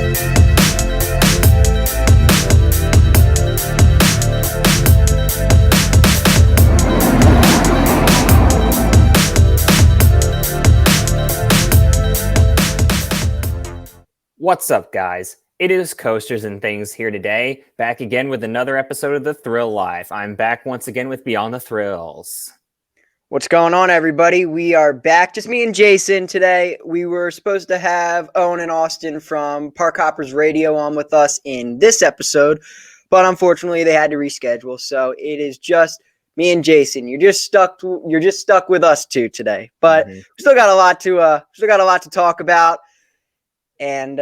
What's up, guys? It is Coasters and Things here today, back again with another episode of The Thrill Life. I'm back once again with Beyond the Thrills. What's going on, everybody? We are back, just me and Jason today. We were supposed to have Owen and Austin from Park Hoppers Radio on with us in this episode, but unfortunately they had to reschedule, so it is just me and Jason. You're just stuck with us two today, but we still got a lot to talk about. And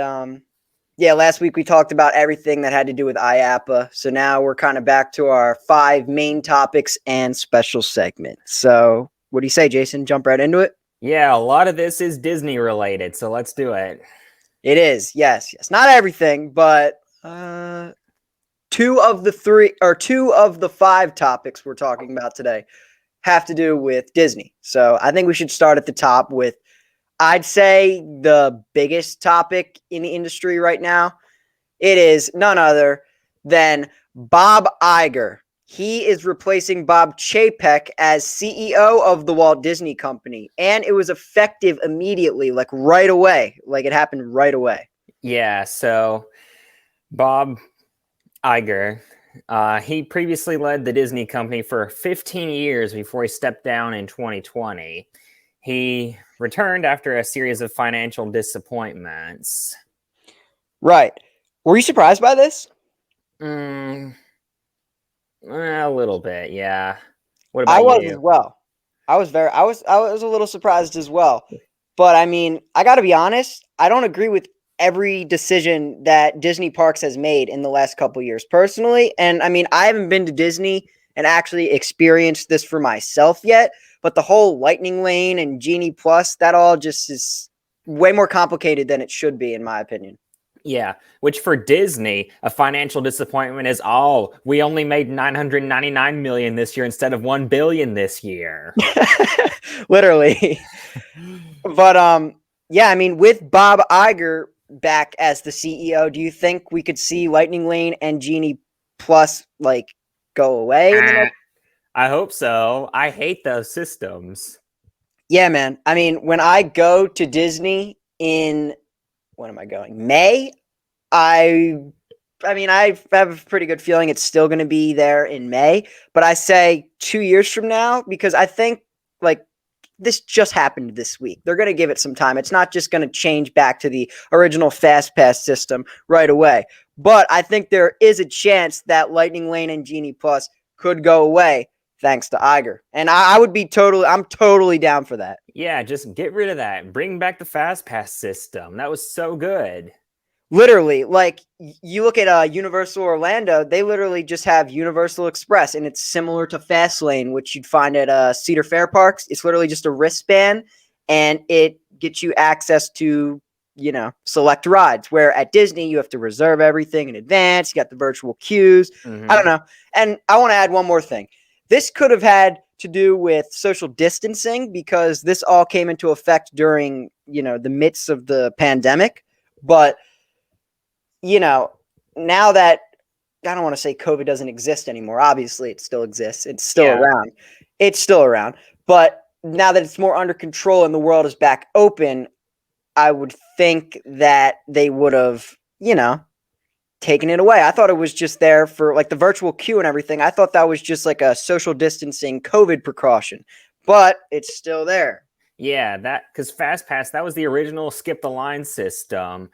last week we talked about everything that had to do with IAPA. So now we're kind of back to our 5 main topics and special segments. So what do you say, Jason? Jump right into it? Yeah, a lot of this is Disney related, so let's do it. It is, yes. Not everything, but 2 of the 5 topics we're talking about today have to do with Disney. So I think we should start at the top with, I'd say, the biggest topic in the industry right now. It is none other than Bob Iger. He is replacing Bob Chapek as CEO of the Walt Disney Company. And it was effective immediately, like right away. Like it happened right away. Yeah, so Bob Iger, he previously led the Disney Company for 15 years before he stepped down in 2020. He returned after a series of financial disappointments. Right. Were you surprised by this? A little bit, yeah. What about you? I was as well. I was a little surprised as well. But I mean, I got to be honest, I don't agree with every decision that Disney Parks has made in the last couple years personally. And I mean, I haven't been to Disney and actually experienced this for myself yet. But the whole Lightning Lane and Genie Plus, that all just is way more complicated than it should be, in my opinion. Yeah, which for Disney, a financial disappointment is, we only made $999 million this year instead of $1 billion this year. Literally. But, I mean, with Bob Iger back as the CEO, do you think we could see Lightning Lane and Genie Plus, like, go away in the next? I hope so. I hate those systems. Yeah, man. I mean, when I go to Disney in, when am I going? May? I have a pretty good feeling it's still going to be there in May. But I say 2 years from now, because I think, like, this just happened this week. They're going to give it some time. It's not just going to change back to the original Fast Pass system right away. But I think there is a chance that Lightning Lane and Genie Plus could go away thanks to Iger. And I'm totally down for that. Yeah, just get rid of that. Bring back the Fast Pass system. That was so good. Literally, like, you look at Universal Orlando, they literally just have Universal Express, and it's similar to Fastlane, which you'd find at Cedar Fair parks. It's literally just a wristband, and it gets you access to, select rides, where at Disney, you have to reserve everything in advance. You got the virtual queues. I don't know. And I want to add one more thing. This could have had to do with social distancing because this all came into effect during, the midst of the pandemic. But, now that, I don't want to say COVID doesn't exist anymore. Obviously, it still exists. It's still around. It's still around. But now that it's more under control and the world is back open, I would think that they would have, taken it away. I thought it was just there for, like, the virtual queue and everything. I thought that was just like a social distancing COVID precaution, but it's still there. Yeah, because Fast Pass, that was the original skip the line system.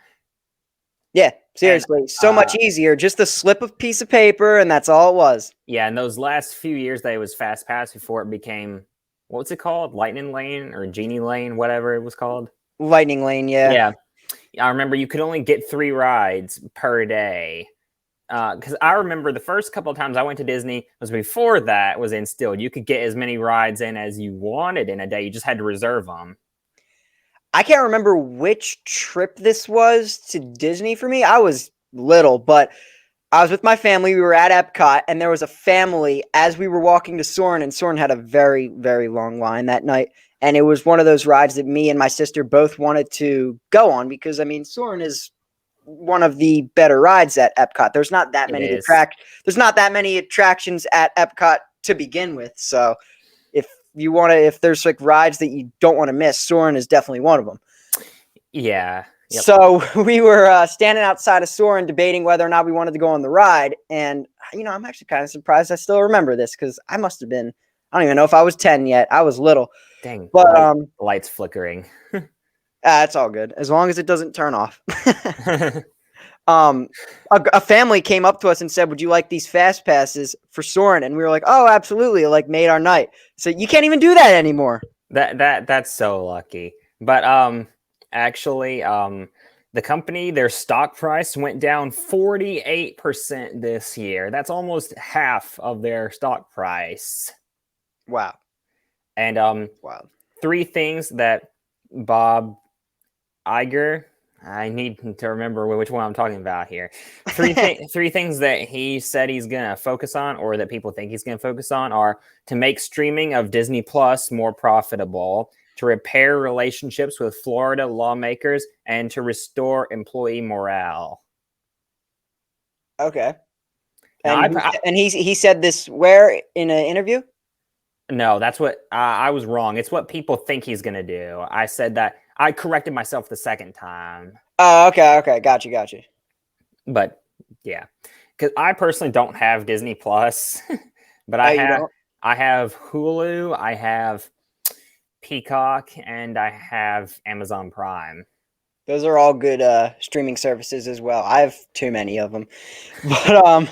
Yeah, seriously, so much easier. Just a slip of piece of paper, and that's all it was. Yeah, and those last few years that it was Fast Pass before it became, what's it called? Lightning Lane or Genie Lane, whatever it was called. Lightning Lane, yeah. Yeah. I remember you could only get 3 rides per day. Because I remember the first couple of times I went to Disney was before that was instilled. You could get as many rides in as you wanted in a day. You just had to reserve them. I can't remember which trip this was to Disney for me. I was little, but I was with my family. We were at Epcot, and there was a family as we were walking to Soarin', and Soarin' had a very, very long line that night. And it was one of those rides that me and my sister both wanted to go on because, I mean, Soarin' is one of the better rides at Epcot. There's not that It many is. There's not that many attractions at Epcot to begin with. So if there's like rides that you don't want to miss, Soarin' is definitely one of them. Yeah. Yep. So we were standing outside of Soarin' debating whether or not we wanted to go on the ride. And, I'm actually kind of surprised I still remember this because I must have been, I don't even know if I was 10 yet. I was little. Dang. But Lights flickering. it's all good as long as it doesn't turn off. A family came up to us and said, "Would you like these fast passes for Soarin'?" And we were like, "Oh, absolutely!" It like made our night. So you can't even do that anymore. That's so lucky. But actually, the company, their stock price went down 48% this year. That's almost half of their stock price. Wow. And Wow. 3 things that Bob Iger, I need to remember which one I'm talking about here. 3 things that he said he's going to focus on, or that people think he's going to focus on, are to make streaming of Disney Plus more profitable, to repair relationships with Florida lawmakers, and to restore employee morale. Okay. Now, And he said this where in an interview? No, that's what I was wrong. It's what people think he's going to do. I said that. I corrected myself the second time. Oh, okay. Got you. But yeah, because I personally don't have Disney Plus, but I have Hulu, I have Peacock, and I have Amazon Prime. Those are all good streaming services as well. I have too many of them, but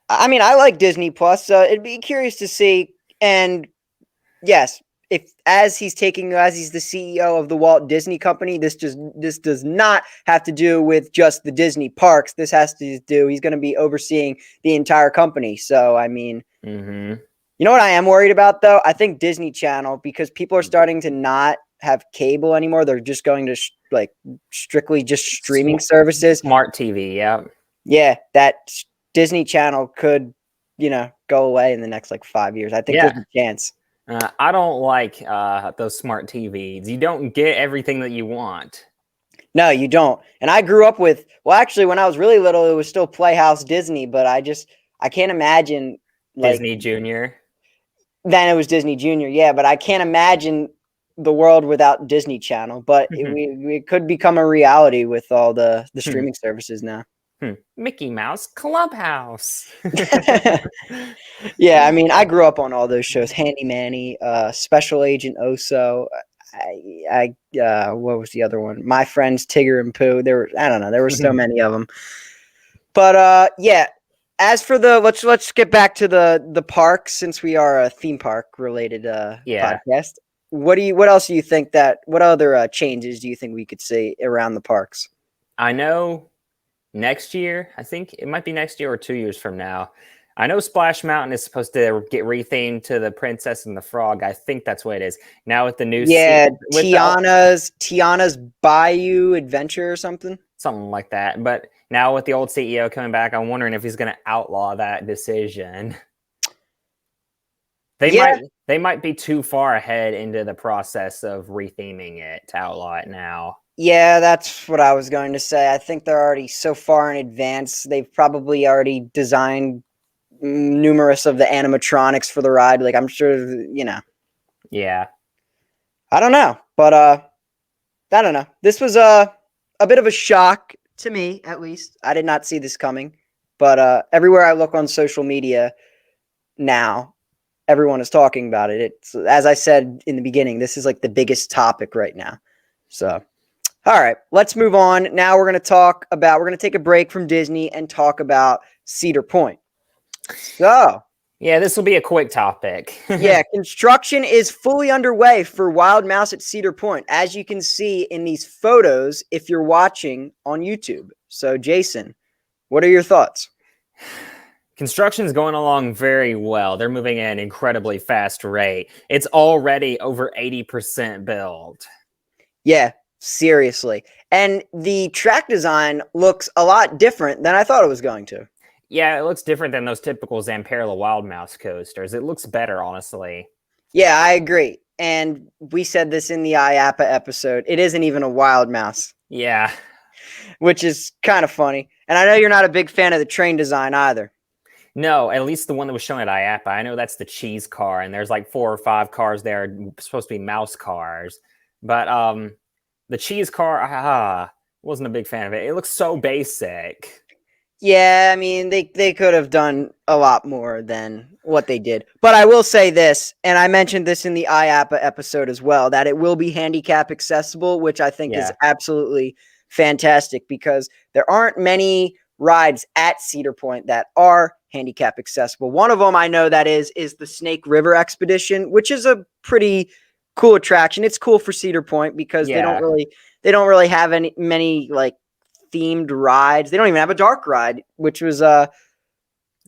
I mean, I like Disney Plus. It'd be curious to see. And yes, as he's the CEO of the Walt Disney Company, this does not have to do with just the Disney parks. This has to do. He's going to be overseeing the entire company. So I mean, you know what I am worried about though? I think Disney Channel, because people are starting to not have cable anymore. They're just going to strictly just streaming services. Smart TV, yeah. Yeah, that Disney Channel could, go away in the next 5 years. I think there's a chance. I don't like those smart TVs. You don't get everything that you want. No, you don't. And I grew up with, actually, when I was really little, it was still Playhouse Disney, but I can't imagine Disney Junior. Then it was Disney Junior, yeah, but I can't imagine the world without Disney Channel. But it could become a reality with all the streaming services now. Mickey Mouse Clubhouse. Yeah, I mean, I grew up on all those shows: Handy Manny, Special Agent Oso. What was the other one? My Friends Tigger and Pooh. I don't know. There were so many of them. But yeah. As for let's get back to the park, since we are a theme park related podcast. What other changes do you think we could see around the parks? I know next year, I think it might be next year or 2 years from now, I know Splash Mountain is supposed to get rethemed to the Princess and the Frog. I think that's what it is. Now with the new Tiana's Bayou Adventure or something like that. But now with the old CEO coming back, I'm wondering if he's going to outlaw that decision. They might be too far ahead into the process of retheming it to outlaw it now. Yeah, that's what I was going to say. I think they're already so far in advance. They've probably already designed numerous of the animatronics for the ride. I'm sure, Yeah. I don't know, but I don't know. This was a bit of a shock to me, at least. I did not see this coming, but everywhere I look on social media now, everyone is talking about it. It's, as I said in the beginning, this is the biggest topic right now. So, all right, let's move on. Now we're going to take a break from Disney and talk about Cedar Point. So, yeah, this will be a quick topic. Yeah, construction is fully underway for Wild Mouse at Cedar Point, as you can see in these photos if you're watching on YouTube. So, Jason, what are your thoughts? Construction is going along very well. They're moving at an incredibly fast rate. It's already over 80% built. Yeah, seriously. And the track design looks a lot different than I thought it was going to. Yeah, it looks different than those typical Zamperla Wild Mouse coasters. It looks better, honestly. Yeah, I agree. And we said this in the IAPA episode. It isn't even a Wild Mouse. Yeah. which is kind of funny. And I know you're not a big fan of the train design either. No, at least the one that was shown at IAPA. I know that's the cheese car, and there's like 4 or 5 cars there supposed to be mouse cars. But the cheese car, wasn't a big fan of it. It looks so basic. Yeah, I mean, they could have done a lot more than what they did. But I will say this, and I mentioned this in the IAPA episode as well, that it will be handicap accessible, which I think is absolutely fantastic because there aren't many rides at Cedar Point that are handicap accessible. One of them I know that is the Snake River Expedition, which is a pretty cool attraction. It's cool for Cedar Point because they don't really have many like themed rides. They don't even have a dark ride, which was oh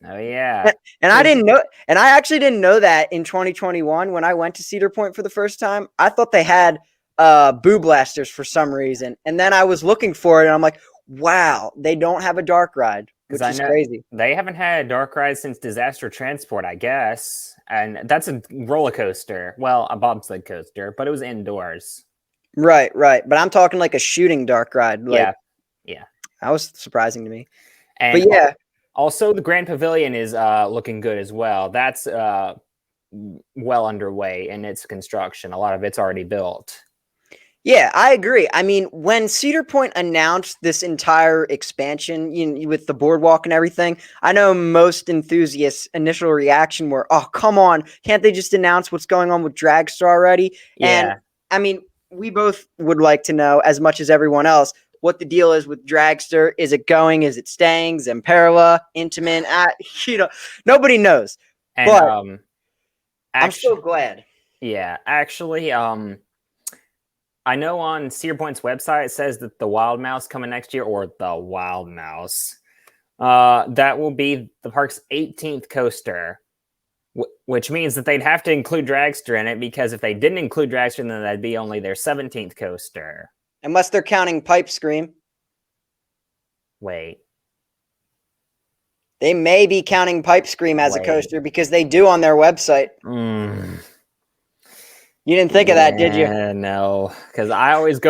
yeah. And I didn't know, and I actually didn't know that in 2021 when I went to Cedar Point for the first time. I thought they had Boo Blasters for some reason, and then I was looking for it, and I'm like, wow, they don't have a dark ride, which is crazy. They haven't had a dark ride since Disaster Transport, I guess, and that's a roller coaster. Well, a bobsled coaster, but it was indoors. Right. But I'm talking like a shooting dark ride. Like, yeah. That was surprising to me. And but yeah. Also, the Grand Pavilion is looking good as well. That's well underway in its construction. A lot of it's already built. Yeah, I agree. I mean, when Cedar Point announced this entire expansion with the boardwalk and everything, I know most enthusiasts' initial reaction were, oh, come on. Can't they just announce what's going on with Dragster already? Yeah. And, I mean, we both would like to know, as much as everyone else, what the deal is with Dragster. Is it going? Is it staying? Zamperla? Intamin? Nobody knows. And, but I'm so glad. Yeah, actually, I know on Cedar Point's website it says that the Wild Mouse coming next year, or the Wild Mouse, that will be the park's 18th coaster, which means that they'd have to include Dragster in it, because if they didn't include Dragster, then that'd be only their 17th coaster. Unless they're counting Pipe Scream. Wait. They may be counting Pipe Scream as a coaster because they do on their website. You didn't think of that, did you? No, because I always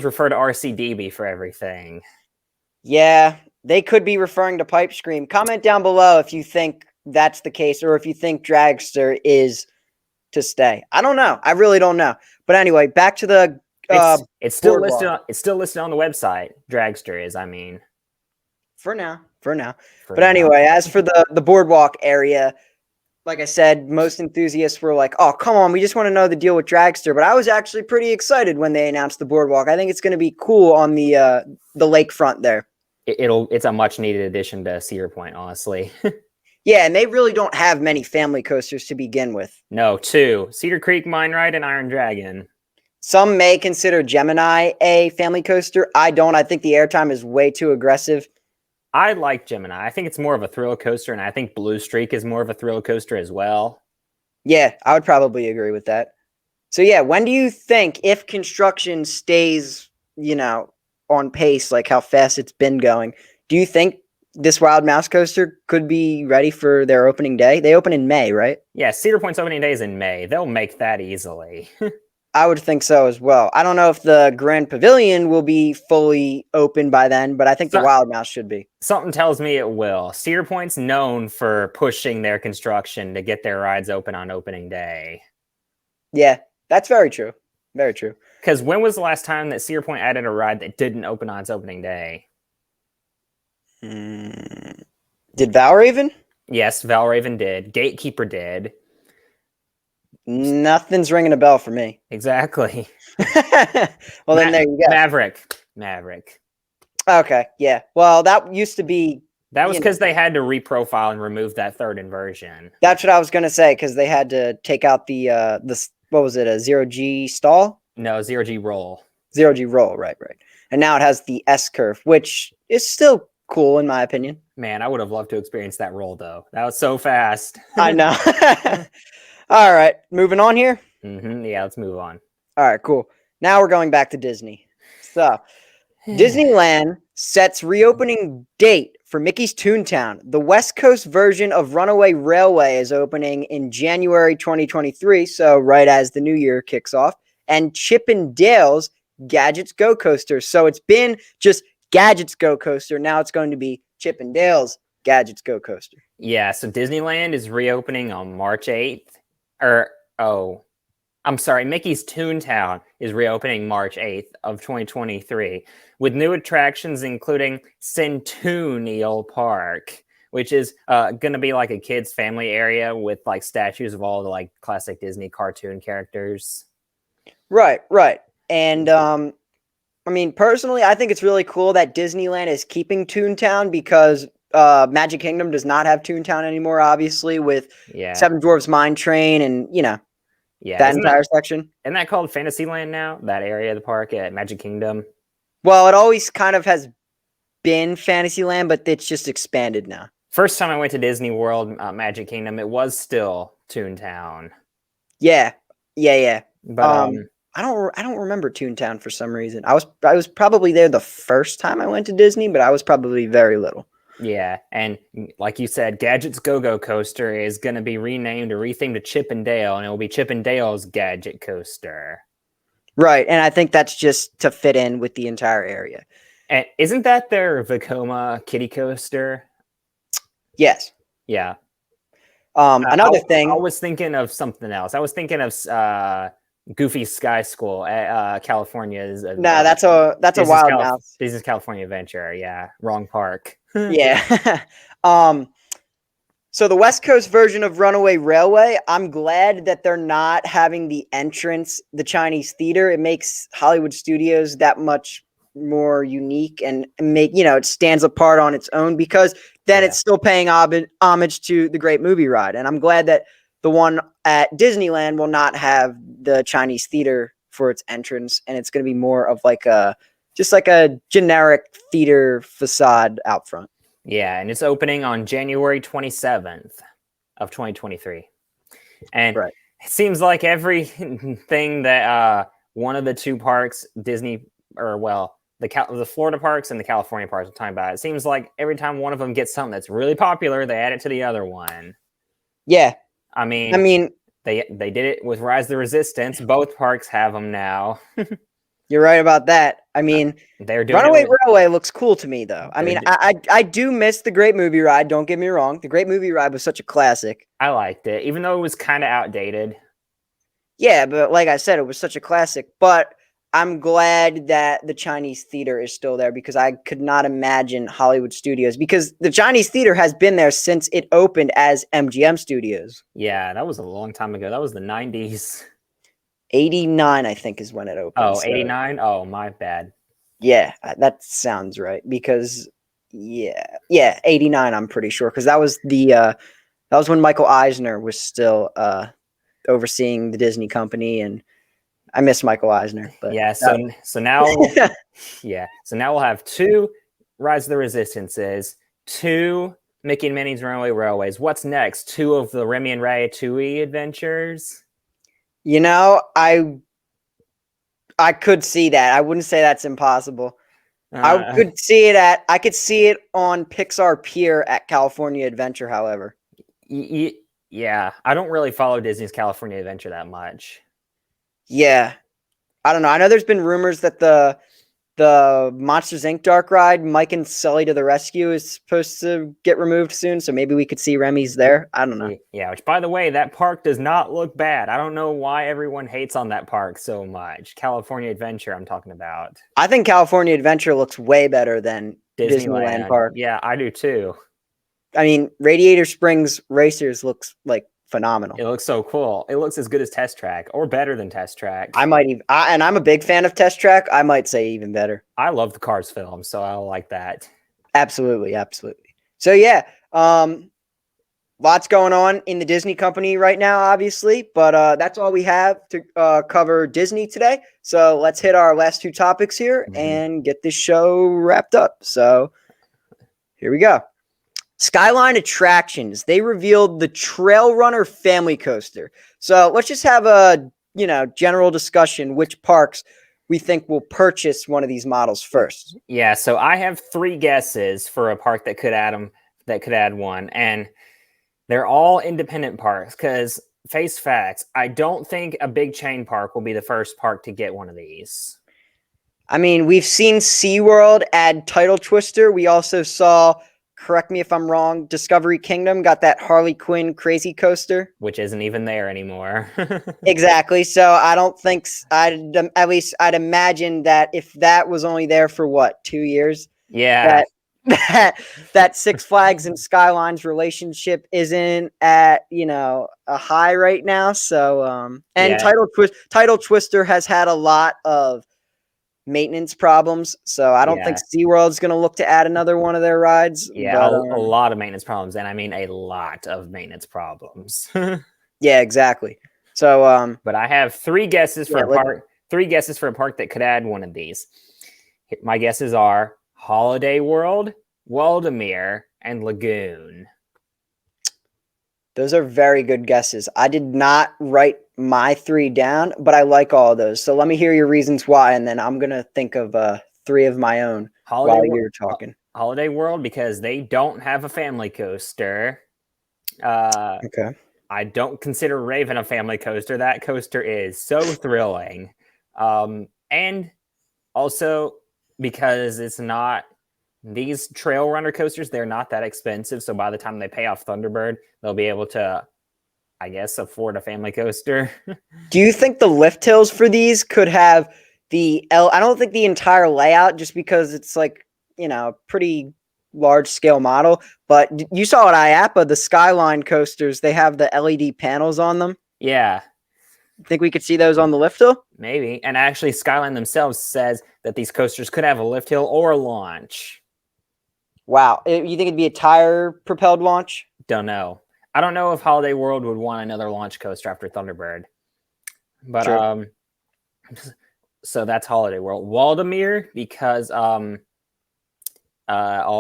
refer to RCDB for everything. Yeah, they could be referring to Pipe Scream. Comment down below if you think that's the case, or if you think Dragster is to stay. I don't know. I really don't know. But anyway, back to the it's still listed on the website. Dragster is, I mean. For now. But anyway, as for the boardwalk area, like I said, most enthusiasts were like, oh, come on, we just want to know the deal with Dragster. But I was actually pretty excited when they announced the boardwalk. I think it's going to be cool on the lakefront there. It's a much needed addition to Cedar Point, honestly. Yeah, and they really don't have many family coasters to begin with. No, 2. Cedar Creek Mine Ride and Iron Dragon. Some may consider Gemini a family coaster. I don't. I think the airtime is way too aggressive. I like Gemini. I think it's more of a thrill coaster, and I think Blue Streak is more of a thrill coaster as well. Yeah, I would probably agree with that. So yeah, when do you think, if construction stays, on pace, like how fast it's been going, do you think this Wild Mouse coaster could be ready for their opening day? They open in May, right? Yeah, Cedar Point's opening day is in May. They'll make that easily. I would think so as well. I don't know if the Grand Pavilion will be fully open by then, but I think the Wild Mouse should be. Something tells me it will. Cedar Point's known for pushing their construction to get their rides open on opening day. Yeah, that's very true. Very true. Because when was the last time that Cedar Point added a ride that didn't open on its opening day? Did Valraven? Yes, Valraven did. Gatekeeper did. Nothing's ringing a bell for me. Exactly. Well, then there you go. Maverick. Okay, yeah. Well, that used to be... That was because they had to reprofile and remove that third inversion. That's what I was going to say, because they had to take out the what was it, a 0G stall? No, 0G roll. 0G roll, right. And now it has the S-curve, which is still cool in my opinion. Man, I would have loved to experience that roll, though. That was so fast. I know. All right, moving on here? Yeah, let's move on. All right, cool. Now we're going back to Disney. So, Disneyland sets reopening date for Mickey's Toontown. The West Coast version of Runaway Railway is opening in January 2023, so right as the new year kicks off, and Chip and Dale's Gadgets Go Coaster. So it's been just Gadgets Go Coaster. Now it's going to be Chip and Dale's Gadgets Go Coaster. Yeah, so Disneyland is reopening on March 8th. Or, oh, I'm sorry, Mickey's Toontown is reopening March 8th of 2023 with new attractions including Centennial Park, which is going to be like a kids' family area with like statues of all the like classic Disney cartoon characters. Right, right. And I mean, personally, I think it's really cool that Disneyland is keeping Toontown because Magic Kingdom does not have Toontown anymore, obviously, with Yeah. Seven Dwarfs Mine Train and, Yeah, that entire section. Isn't that called Fantasyland now? That area of the park at Magic Kingdom? Well, it always kind of has been Fantasyland, but it's just expanded now. First time I went to Disney World, Magic Kingdom, it was still Toontown. Yeah. But I don't remember Toontown for some reason. I was probably there the first time I went to Disney, but I was probably very little. yeah, and like you said, Gadget's Go-Go Coaster is going to be renamed or rethemed to Chip and Dale, and it will be Chip and Dale's Gadget Coaster. Right, and I think that's just to fit in with the entire area. And isn't that their Vekoma Kitty Coaster? Yes. Yeah. Another thing. I was thinking of something else. I was thinking of Goofy Sky School at California's. Nah, that's a Wild Mouse. Disney's California Adventure. Yeah, wrong park. Yeah. So the West Coast version of Runaway Railway, I'm glad that they're not having the entrance, the Chinese theater. It makes Hollywood Studios that much more unique and make, it stands apart on its own because then it's still paying homage to the Great Movie Ride. And I'm glad that the one at Disneyland will not have the Chinese theater for its entrance. And it's going to be more of just like a generic theater facade out front. Yeah, and it's opening on January 27th of 2023. And it seems like everything that one of the two parks, Disney, the Florida parks and the California parks are talking about, it seems like every time one of them gets something that's really popular, they add it to the other one. Yeah. I mean, they did it with Rise of the Resistance. Both parks have them now. You're right about that. I mean, they're doing Runaway Railway looks cool to me, though. I mean, I do miss the Great Movie Ride. Don't get me wrong. The Great Movie Ride was such a classic. I liked it, even though it was kind of outdated. Yeah, but like I said, it was such a classic. But I'm glad that the Chinese theater is still there because I could not imagine Hollywood Studios because the Chinese theater has been there since it opened as MGM Studios. Yeah, that was a long time ago. That was the 90s. 89, I think, is when it opened. Oh, 89? Oh, my bad. Yeah, that sounds right. Because, yeah, 89, I'm pretty sure. Because that was when Michael Eisner was still overseeing the Disney company. And I miss Michael Eisner. But yeah, so now so now we'll have 2 Rise of the Resistances, 2 Mickey and Minnie's Runaway Railways. What's next? 2 of the Remy and Ratatouille adventures? I could see that. I wouldn't say that's impossible. I could see it on Pixar Pier at California Adventure, however. Yeah, I don't really follow Disney's California Adventure that much. Yeah. I don't know. I know there's been rumors that the Monsters Inc. dark ride, Mike and Sully to the Rescue, is supposed to get removed soon, so maybe we could see Remy's there. I don't know. Yeah, which, by the way, that park does not look bad. I don't know why everyone hates on that park so much. California Adventure, I'm talking about. I think California Adventure looks way better than Disneyland Park. Yeah, I do too. I mean, Radiator Springs Racers looks like phenomenal. It looks so cool. It looks as good as Test Track or better than Test Track. And I'm a big fan of Test Track. I might say even better. I love the Cars film, so I like that. Absolutely. So yeah, lots going on in the Disney company right now, obviously, but that's all we have to cover Disney today. So let's hit our last 2 topics here and get this show wrapped up. So here we go. Skyline Attractions, they revealed the TrailRunner family coaster. So let's just have a general discussion which parks we think will purchase one of these models first. Yeah, so I have 3 guesses for a park that could add one, and they're all independent parks because face facts, I don't think a big chain park will be the first park to get one of these. I mean, we've seen SeaWorld add Title Twister. We also saw, correct me if I'm wrong, Discovery Kingdom got that Harley Quinn crazy coaster. which isn't even there anymore. Exactly. So I don't think at least I'd imagine that if that was only there for what, 2 years, Yeah, that that Six Flags and Skylines relationship isn't at a high right now. So and yeah, Title Twister has had a lot of maintenance problems. So I don't think yeah, SeaWorld's going to look to add another one of their rides. yeah. But A lot of maintenance problems, and I mean a lot of maintenance problems. yeah, exactly. So But I have three guesses for yeah, a park. Three guesses for a park that could add one of these. My guesses are Holiday World, Waldemere, and Lagoon. those are very good guesses. I did not write my three down, but I like all of those. So let me hear your reasons why, and then I'm gonna think of three of my own Holiday while Wo- you're talking. Holiday World because they don't have a family coaster. Uh, Okay. I don't consider Raven a family coaster. That coaster is so thrilling. And also because it's not these trail runner coasters, they're not that expensive. So by the time they pay off Thunderbird, they'll be able to, I guess, afford a family coaster. Do you think the lift hills for these could have the L? I don't think the entire layout, just because it's like a pretty large scale model. But you saw at IAPA the Skyline coasters; they have the LED panels on them. Yeah, Think we could see those on the lift hill? maybe. And actually, Skyline themselves says that these coasters could have a lift hill or a launch. Wow, you think it'd be a tire propelled launch? Don't know. I don't know if Holiday World would want another launch coaster after Thunderbird. But True. so that's Holiday World. Waldemere because all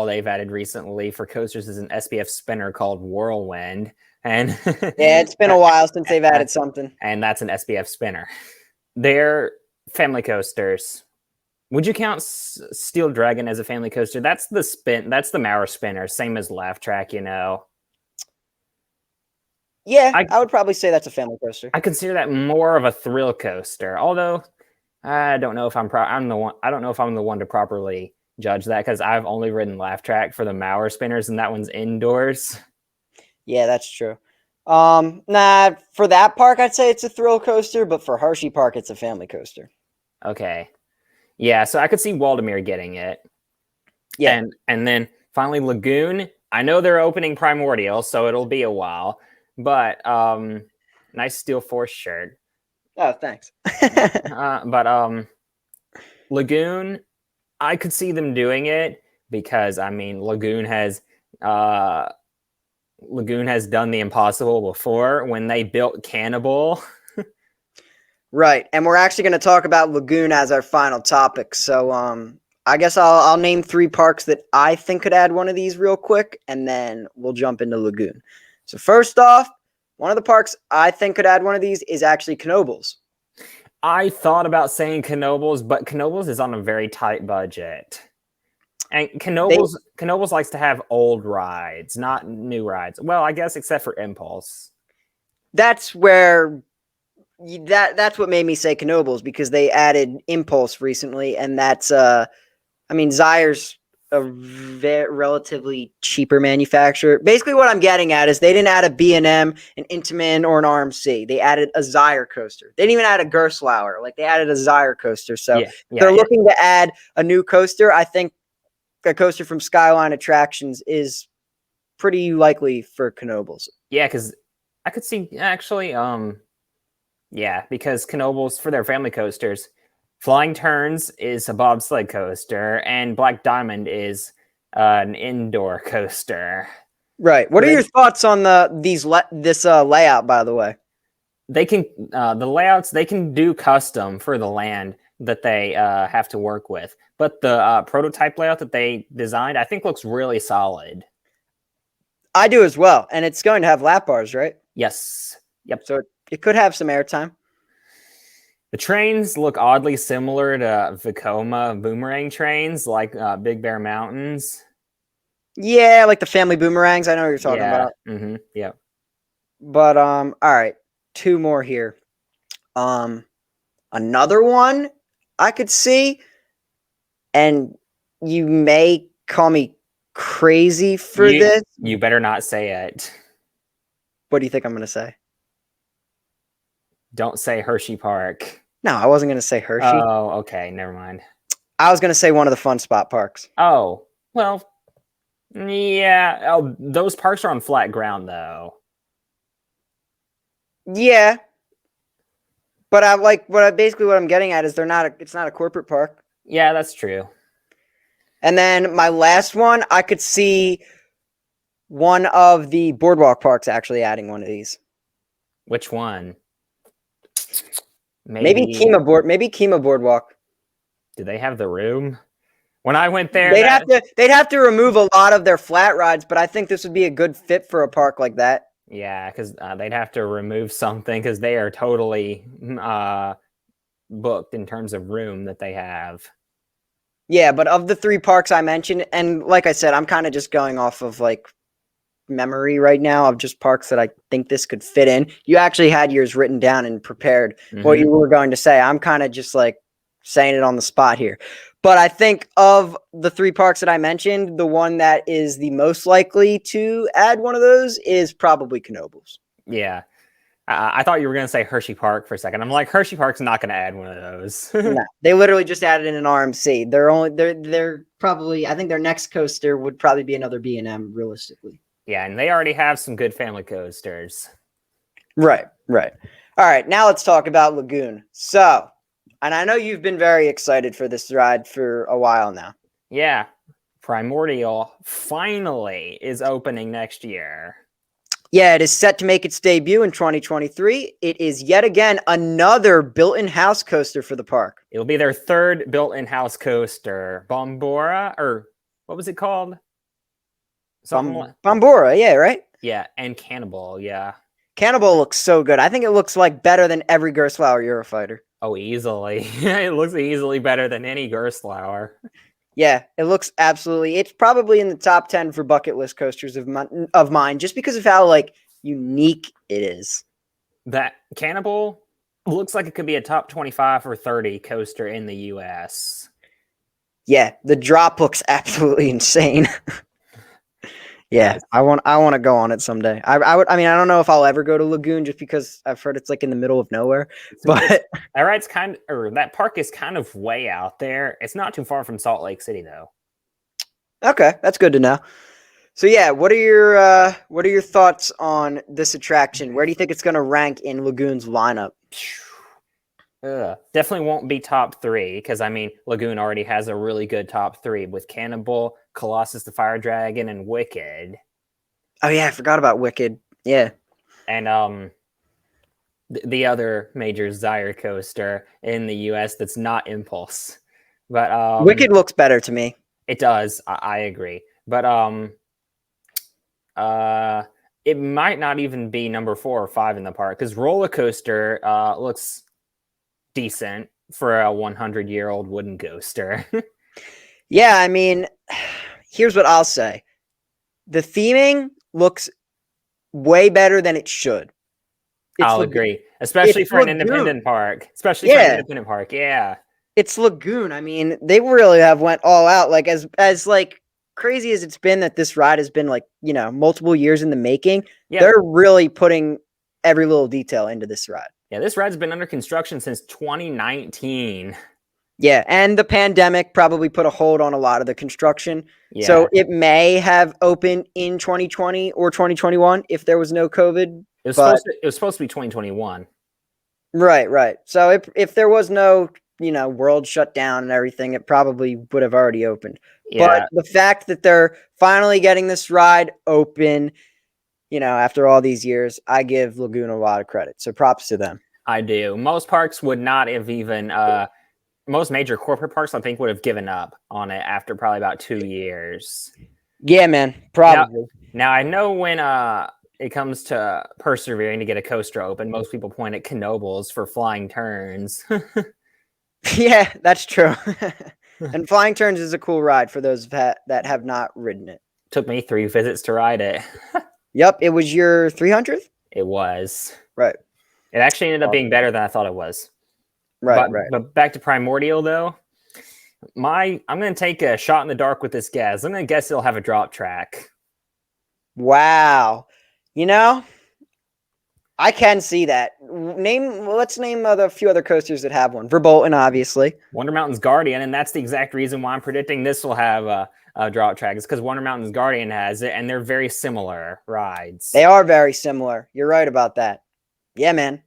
they've added recently for coasters is an SPF spinner called Whirlwind, and Yeah, it's been a while since they've added something. and that's an SPF spinner. They're family coasters. Would you count Steel Dragon as a family coaster? That's the spin. That's the Mauer spinner, same as Laugh Track. Yeah, I I would probably say that's a family coaster. I consider that more of a thrill coaster. Although I don't know if I'm the one. I don't know if I'm the one to properly judge that because I've only ridden Laugh Track for the Mauer spinners, and that one's indoors. Yeah, that's true. Nah, for that park, I'd say it's a thrill coaster, but for Hershey Park, it's a family coaster. Okay, yeah. So I could see Waldemere getting it. Yeah. And then finally Lagoon. I know they're opening Primordial, so it'll be a while. But nice Steel Force shirt. Oh, thanks. But Lagoon, I could see them doing it because I mean Lagoon has done the impossible before when they built Cannibal. Right, and we're actually going to talk about Lagoon as our final topic. So, I guess I'll name three parks that I think could add one of these real quick, and then we'll jump into Lagoon. So, first off, one of the parks I think could add one of these is actually Knoebels. I thought about saying Knoebels, but Knoebels is on a very tight budget. And Knoebels likes to have old rides, not new rides. Well, I guess except for Impulse. That's where that's what made me say Knoebels, because they added Impulse recently, and that's I mean, Zyre's a relatively cheaper manufacturer. Basically, what I'm getting at is they didn't add a B&M, an Intamin, or an RMC. They added a Zyre coaster. They didn't even add a Gerstlauer. Like, they added a Zyre coaster. So they're looking to add a new coaster. I think a coaster from Skyline Attractions is pretty likely for Knoebels. Yeah, because I could see actually, yeah, because Knoebels for their family coasters, Flying Turns is a bobsled coaster, and Black Diamond is an indoor coaster. Right. What are your thoughts on this layout, by the way? They can the layouts they can do custom for the land that they have to work with, but the prototype layout that they designed, I think, looks really solid. I do as well, and it's going to have lap bars, right? Yes. Yep. So it could have some airtime. The trains look oddly similar to Vekoma boomerang trains, like Big Bear Mountains. Yeah, like the family boomerangs. I know what you're talking about. Mm-hmm. Yeah. But all right, two more here. Another one I could see and you may call me crazy for You this. you better not say it. What do you think I'm going to say? Don't say Hershey Park. No, I wasn't going to say Hershey. Oh, okay, never mind. I was going to say one of the Fun Spot parks. Oh, well, yeah. Oh, those parks are on flat ground though. Yeah, but I like basically what I'm getting at is it's not a corporate park. Yeah, that's true. And then my last one, I could see one of the boardwalk parks actually adding one of these. Which one? Maybe Kima Boardwalk. Do they have the room? When I went there, They'd have to remove a lot of their flat rides, but I think this would be a good fit for a park like that. yeah, because they'd have to remove something because they are totally booked in terms of room that they have. Yeah, but of the 3 parks I mentioned, and like I said, I'm kind of just going off of like memory right now of just parks that I think this could fit in. You actually had yours written down and prepared what you were going to say. I'm kind of just like saying it on the spot here. But I think of the 3 parks that I mentioned, the one that is the most likely to add one of those is probably Knoebels. Yeah. I thought you were going to say Hershey Park for a second. I'm like, Hershey Park's not going to add one of those. No, they literally just added in an RMC. They're probably, I think their next coaster would probably be another B&M realistically. Yeah, and they already have some good family coasters. Right. All right, now let's talk about Lagoon. So, and I know you've been very excited for this ride for a while now. Yeah, Primordial finally is opening next year. Yeah, it is set to make its debut in 2023. It is yet again another built-in house coaster for the park. It'll be their 3rd built-in house coaster. Bombora, or what was it called? Bombora, yeah, right? Yeah, and Cannibal, yeah. Cannibal looks so good. I think it looks like better than every Gerstlauer Eurofighter. Oh, easily. It looks easily better than any Gerstlauer. Yeah, it looks absolutely. It's probably in the top 10 for bucket list coasters of mine, just because of how like unique it is. That Cannibal looks like it could be a top 25 or 30 coaster in the US. Yeah, the drop looks absolutely insane. Yeah, yes. I want to go on it someday. I would. I mean, I don't know if I'll ever go to Lagoon just because I've heard it's like in the middle of nowhere. But that park is kind of way out there. It's not too far from Salt Lake City though. Okay, that's good to know. So yeah, what are your thoughts on this attraction? Where do you think it's going to rank in Lagoon's lineup? Definitely won't be top 3 because I mean Lagoon already has a really good top 3 with Cannibal, Colossus the Fire Dragon, and Wicked. Oh yeah, I forgot about Wicked. Yeah, and the other major Zyre coaster in the US that's not Impulse, but Wicked looks better to me. It does. I agree, but it might not even be number 4 or 5 in the park because Roller Coaster looks decent for a 100-year-old wooden coaster. Yeah, I mean, here's what I'll say. The theming looks way better than it should. I'll agree, especially for an independent park. Yeah. It's Lagoon. I mean, they really have went all out. Like as like crazy as it's been that this ride has been like, you know, multiple years in the making. Yeah. They're really putting every little detail into this ride. Yeah, this ride's been under construction since 2019. Yeah, and the pandemic probably put a hold on a lot of the construction. Yeah. So it may have opened in 2020 or 2021 if there was no COVID. It was supposed to be 2021. Right. So if there was no, you know, world shut down and everything, it probably would have already opened. Yeah. But the fact that they're finally getting this ride open, you know, after all these years, I give Lagoon a lot of credit. So props to them. I do. Most parks would not have even most major corporate parks, I think, would have given up on it after probably about 2 years. Yeah, man. Probably. Now I know when it comes to persevering to get a coaster open, most people point at Knoebels for flying turns. Yeah, that's true. And flying turns is a cool ride for those that have not ridden it. Took me 3 visits to ride it. Yep, it was your 300th? It was. Right. It actually ended up being better than I thought it was. Right. But back to Primordial, though. I'm going to take a shot in the dark with this guess. I'm going to guess it'll have a drop track. Wow. You know, I can see that. Let's name a few other coasters that have one. Verbolten, obviously. Wonder Mountain's Guardian, and that's the exact reason why I'm predicting this will have a drop track. It's because Wonder Mountain's Guardian has it, and they're very similar rides. They are very similar. You're right about that. Yeah, man.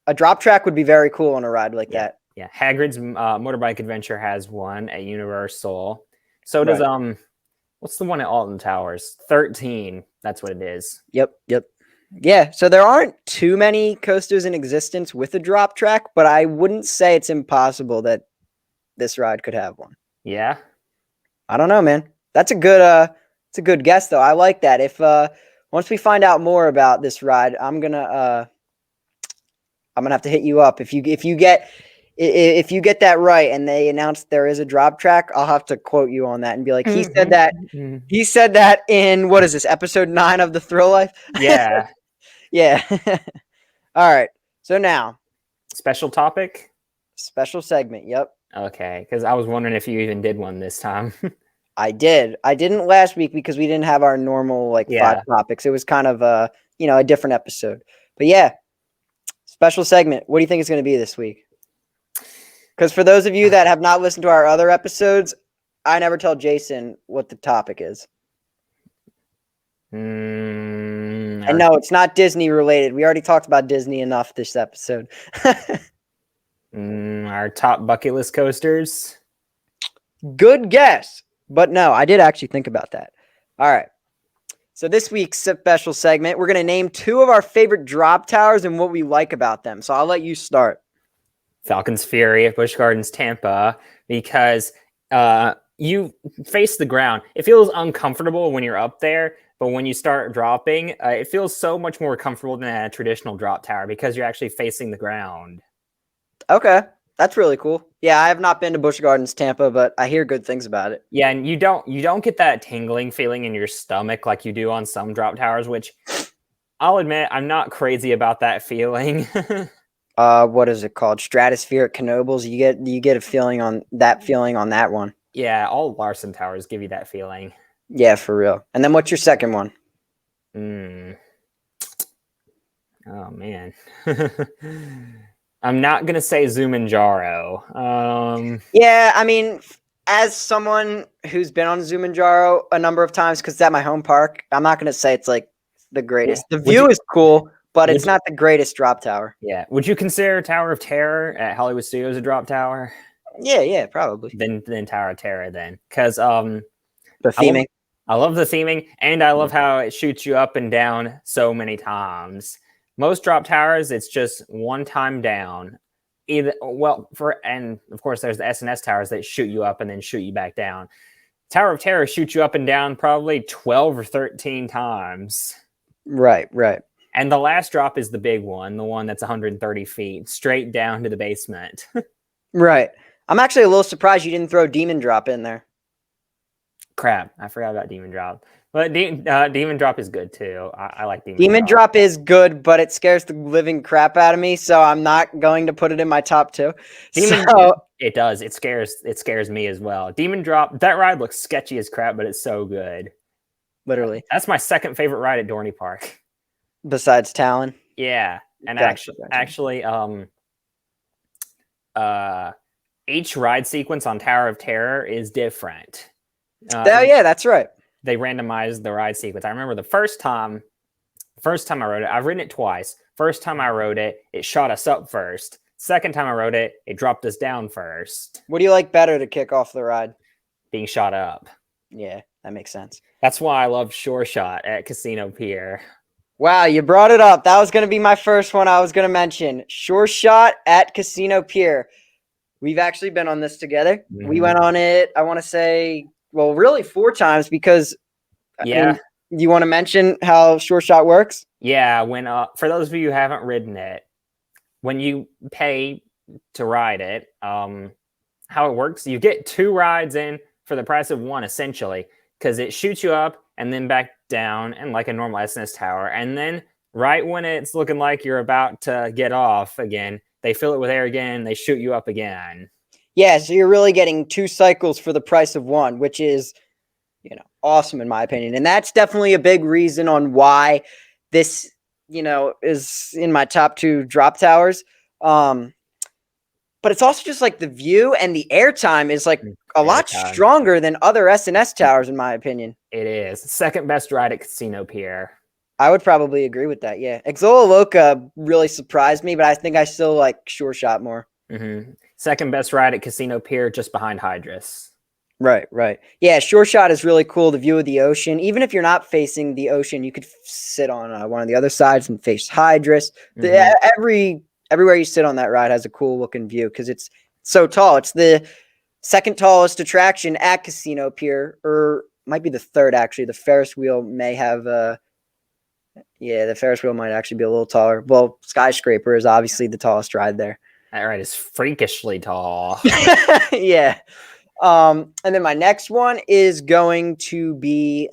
A drop track would be very cool on a ride like that. Yeah, Hagrid's Motorbike Adventure has one at Universal. So does what's the one at Alton Towers? 13. That's what it is. Yep. Yeah, so there aren't too many coasters in existence with a drop track, but I wouldn't say it's impossible that this ride could have one. Yeah. I don't know, man. That's a good guess though. I like that. If once we find out more about this ride, I'm gonna have to hit you up. If you get that right and they announce there is a drop track, I'll have to quote you on that and be like, he said that in, what is this, episode 9 of the Thrill Life? Yeah. Yeah. All right. So now, special topic? Special segment. Yep. Okay, because I was wondering if you even did one this time. I did. I didn't last week because we didn't have our normal 5 topics. It was kind of a different episode. But yeah, special segment. What do you think it's going to be this week? Because for those of you that have not listened to our other episodes, I never tell Jason what the topic is. And no, it's not Disney related. We already talked about Disney enough this episode. Our top bucket list coasters. Good guess. But no, I did actually think about that. All right. So this week's special segment, we're going to name 2 of our favorite drop towers and what we like about them. So I'll let you start. Falcon's Fury at Busch Gardens, Tampa, because you face the ground. It feels uncomfortable when you're up there, but when you start dropping, it feels so much more comfortable than a traditional drop tower because you're actually facing the ground. Okay, that's really cool. Yeah, I have not been to Busch Gardens, Tampa, but I hear good things about it. Yeah, and you don't get that tingling feeling in your stomach like you do on some drop towers, which I'll admit I'm not crazy about that feeling. What is it called? Stratospheric Knobles. You get a feeling on that one. Yeah, all Larson towers give you that feeling. Yeah, for real. And then what's your second one? Oh man. I'm not gonna say Zumanjaro. Yeah, I mean, as someone who's been on Zumanjaro a number of times, because it's at my home park, I'm not gonna say it's like the greatest. Yeah. The view is cool, but it's not the greatest drop tower. Yeah. Would you consider Tower of Terror at Hollywood Studios a drop tower? Yeah, probably. Then Tower of Terror then, because the theming. I love the theming, and I love how it shoots you up and down so many times. Most drop towers, it's just one time down. And of course there's the S&S towers that shoot you up and then shoot you back down. Tower of Terror shoots you up and down probably 12 or 13 times. Right. And the last drop is the big one, the one that's 130 feet, straight down to the basement. Right. I'm actually a little surprised you didn't throw Demon Drop in there. Crap, I forgot about Demon Drop. But Demon Drop is good too. I like Demon Drop. Demon Drop is good, but it scares the living crap out of me, so I'm not going to put it in my top 2. It does. It scares me as well. Demon Drop, that ride looks sketchy as crap, but it's so good. Literally. That's my second favorite ride at Dorney Park. Besides Talon? Yeah. And actually, each ride sequence on Tower of Terror is different. Yeah, that's right. They randomized the ride sequence. I remember the first time I rode it, I've ridden it twice. First time I rode it, it shot us up first. Second time I rode it, it dropped us down first. What do you like better to kick off the ride? Being shot up. Yeah, that makes sense. That's why I love Shore Shot at Casino Pier. Wow, you brought it up. That was going to be my first one I was going to mention. Shore Shot at Casino Pier. We've actually been on this together. Mm-hmm. We went on it, I want to say, well, really 4 times because I mean, you want to mention how Shore Shot works? Yeah, when for those of you who haven't ridden it, when you pay to ride it, how it works, you get 2 rides in for the price of 1, essentially, because it shoots you up and then back down and like a normal S&S tower. And then right when it's looking like you're about to get off again, they fill it with air again, they shoot you up again. Yeah, so you're really getting 2 cycles for the price of 1, which is, awesome in my opinion. And that's definitely a big reason on why this, is in my top 2 drop towers. But it's also just like the view and the airtime is like a lot Airtime. stronger than other S&S towers in my opinion. It is. Second best ride at Casino Pier. I would probably agree with that. Yeah. Exola Loca really surprised me, but I think I still like Sure Shot more. Second best ride at Casino Pier, just behind Hydrus. Right. Yeah, Sure Shot is really cool. The view of the ocean. Even if you're not facing the ocean, you could sit on one of the other sides and face Hydrus. Everywhere you sit on that ride has a cool looking view because it's so tall. It's the second tallest attraction at Casino Pier, or might be the third actually. The Ferris wheel may have the Ferris wheel might actually be a little taller. Well, Skyscraper is obviously the tallest ride there. That ride is freakishly tall. Yeah. And then my next one is going to be,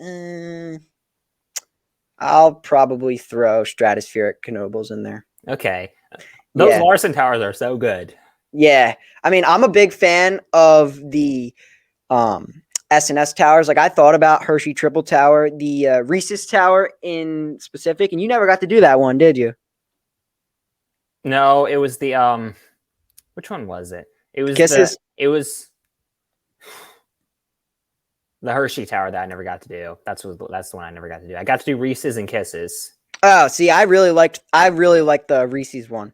I'll probably throw Stratospheric Knoebels in there. Okay. Those Larson Towers are so good. Yeah. I mean, I'm a big fan of the S&S towers. Like I thought about Hershey Triple Tower, the Reese's Tower in specific, and you never got to do that one, did you? No, it was the, which one was it? It was Kisses? The Hershey Tower that I never got to do. That's the one I never got to do. I got to do Reese's and Kisses. Oh, see, I really liked the Reese's one.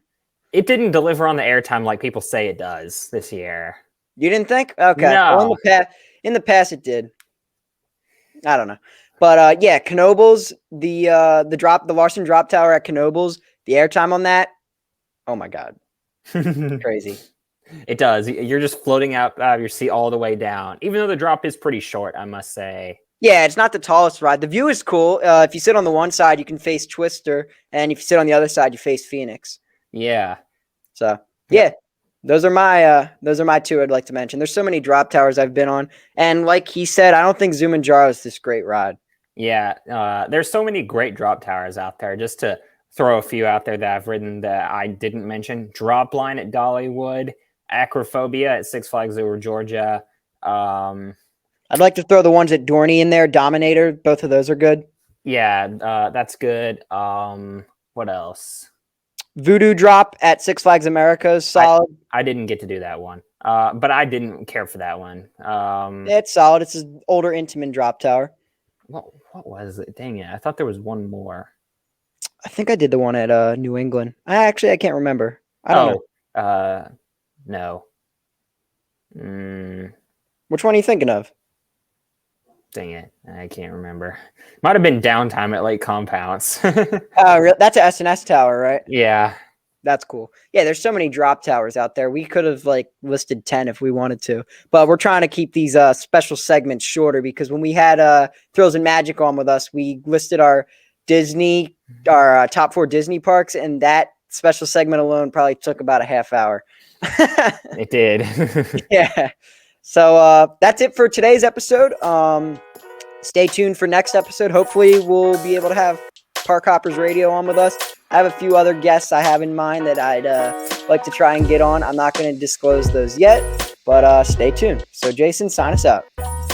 It didn't deliver on the airtime like people say it does this year. You didn't think? Okay. No. Well, in the past it did. I don't know. But yeah, Knoebels, the Larson drop tower at Knoebels, the airtime on that, oh my God. Crazy. It does. You're just floating out of your seat all the way down, even though the drop is pretty short, I must say. Yeah, it's not the tallest ride. The view is cool. If you sit on the one side, you can face Twister, and if you sit on the other side, you face Phoenix. Yeah. So yeah, those are my 2 I'd like to mention. There's so many drop towers I've been on, and like he said, I don't think Zumanjaro is this great ride. Yeah, there's so many great drop towers out there. Just to throw a few out there that I've ridden that I didn't mention: Dropline at Dollywood, Acrophobia at Six Flags Over Georgia. I'd like to throw the ones at Dorney in there. Dominator, both of those are good. Yeah, that's good. What else? Voodoo Drop at Six Flags America is solid. I didn't get to do that one, but I didn't care for that one. Yeah, it's solid. It's an older Intamin drop tower. What was it? Dang it! I thought there was one more. I think I did the one at New England. I can't remember. I don't know. No. Which one are you thinking of? Dang it. I can't remember. Might have been Downtime at Lake Compounds. That's an S&S tower, right? Yeah. That's cool. Yeah, there's so many drop towers out there. We could have listed 10 if we wanted to, but we're trying to keep these special segments shorter because when we had Thrills and Magic on with us, we listed our top 4 Disney parks, and that special segment alone probably took about a half hour. It did. Yeah. So that's it for today's episode. Stay tuned for next episode. Hopefully we'll be able to have Park Hoppers Radio on with us. I have a few other guests I have in mind that I'd like to try and get on. I'm not going to disclose those yet, but stay tuned. So Jason, sign us out.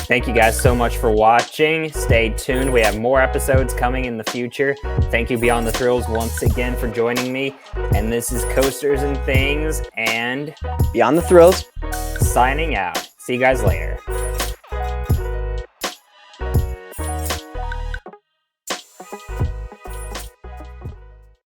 Thank you guys so much for watching. Stay tuned. We have more episodes coming in the future. Thank you, Beyond the Thrills, once again for joining me. And this is Coasters and Things and Beyond the Thrills, signing out. See you guys later.